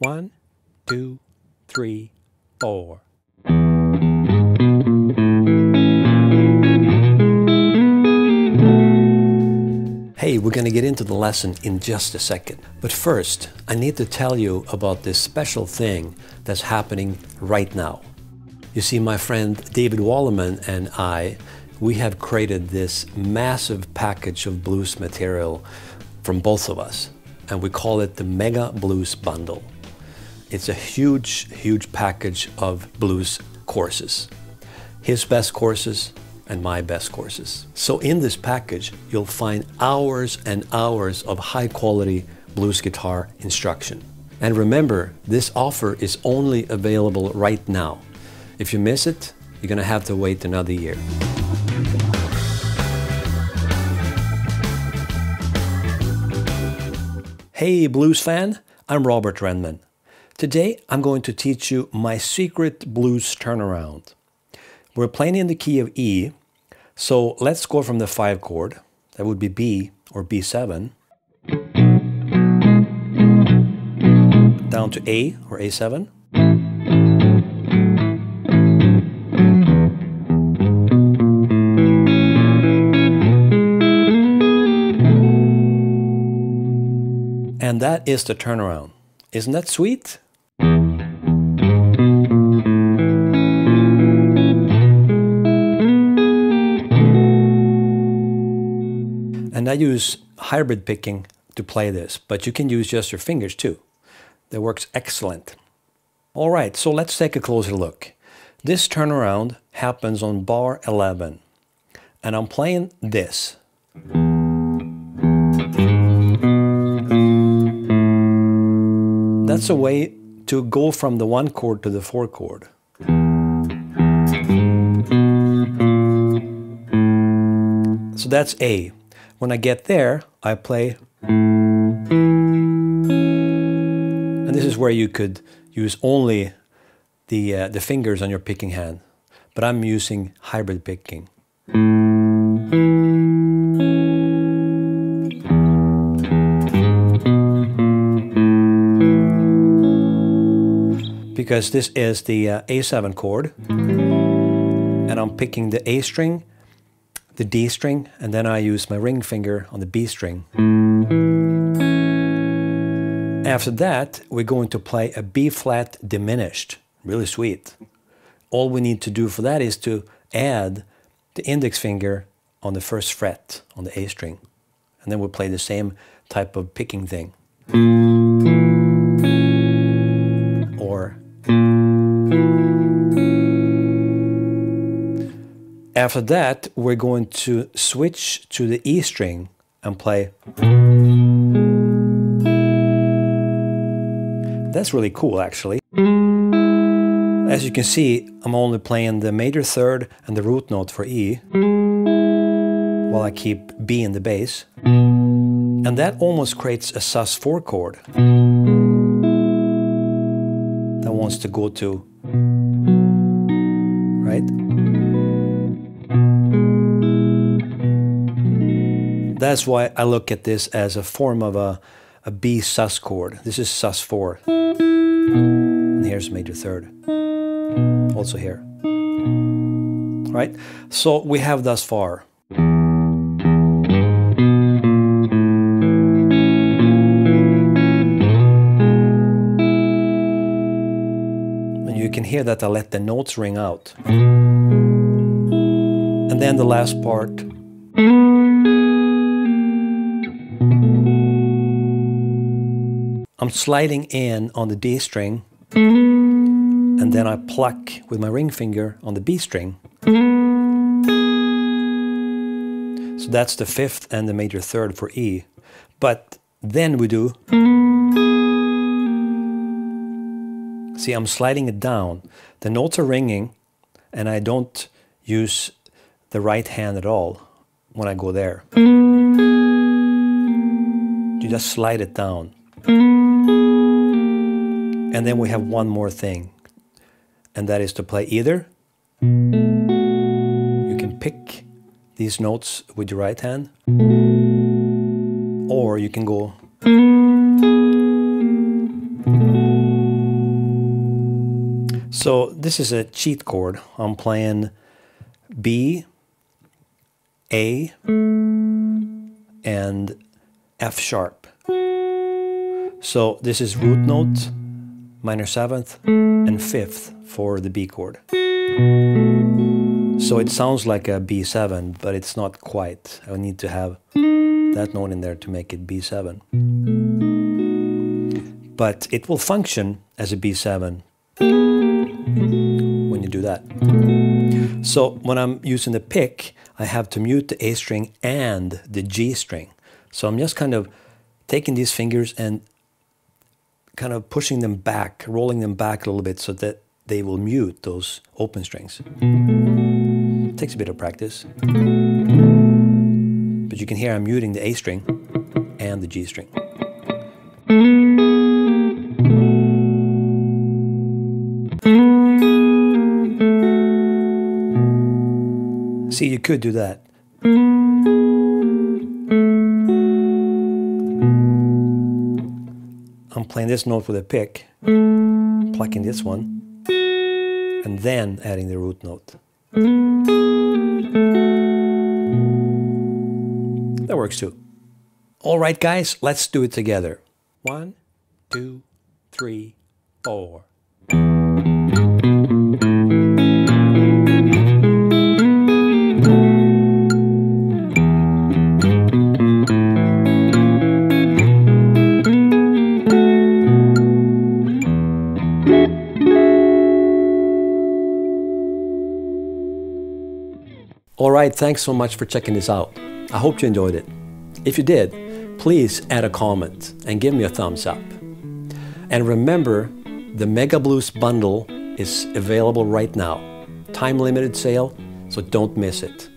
1, 2, 3, 4. Hey, we're going to get into the lesson in just a second. But first, I need to tell you about this special thing that's happening right now. You see, my friend David Wallerman and I, we have created this massive package of blues material from both of us, and we call it the Mega Blues Bundle. It's a huge, huge package of blues courses. His best courses and my best courses. So in this package, you'll find hours and hours of high quality blues guitar instruction. And remember, this offer is only available right now. If you miss it, you're gonna have to wait another year. Hey blues fan, I'm Robert Renman. Today I'm going to teach you my secret blues turnaround. We're playing in the key of E, so let's go from the 5 chord, that would be B or B7, down to A or A7, and that is the turnaround. Isn't that sweet? And I use hybrid picking to play this, but you can use just your fingers too. That works excellent. All right, so let's take a closer look. This turnaround happens on bar 11, and I'm playing this. That's a way to go from the 1 chord to the 4 chord. So that's A. When I get there, I play. And this is where you could use only the fingers on your picking hand. But I'm using hybrid picking. Because this is the A7 chord, and I'm picking the A string, the D string, and then I use my ring finger on the B string. After that, we're going to play a B flat diminished, really sweet. All we need to do for that is to add the index finger on the 1st fret on the A string, and then we'll play the same type of picking thing. Or after that, we're going to switch to the E string and play. That's really cool, actually. As you can see, I'm only playing the major third and the root note for E, while I keep B in the bass. And that almost creates a sus4 chord that wants to go to, right? That's why I look at this as a form of a B sus chord. This is sus4. And here's major third. Also here. Right? So we have thus far. And you can hear that I let the notes ring out. And then the last part. I'm sliding in on the D string, and then I pluck with my ring finger on the B string. So that's the 5th and the major third for E. But then we do. See, I'm sliding it down. The notes are ringing, and I don't use the right hand at all when I go there. You just slide it down. And then we have one more thing, and that is to play either. You can pick these notes with your right hand, or you can go So this is a cheat chord. I'm playing B, A, and F sharp. So this is root note, minor seventh, and fifth for the B chord. So it sounds like a B7, but it's not quite. I need to have that note in there to make it B7. But it will function as a B7 when you do that. So when I'm using the pick, I have to mute the A string and the G string. So I'm just kind of taking these fingers and kind of pushing them back, rolling them back a little bit so that they will mute those open strings. It takes a bit of practice. But you can hear I'm muting the A string and the G string. See, you could do that. I'm playing this note with a pick, plucking this one, and then adding the root note. That works too. All right, guys, let's do it together. 1, 2, 3, 4. All right, thanks so much for checking this out. I hope you enjoyed it. If you did, please add a comment and give me a thumbs up. And remember, the Mega Blues bundle is available right now. Time-limited sale, so don't miss it.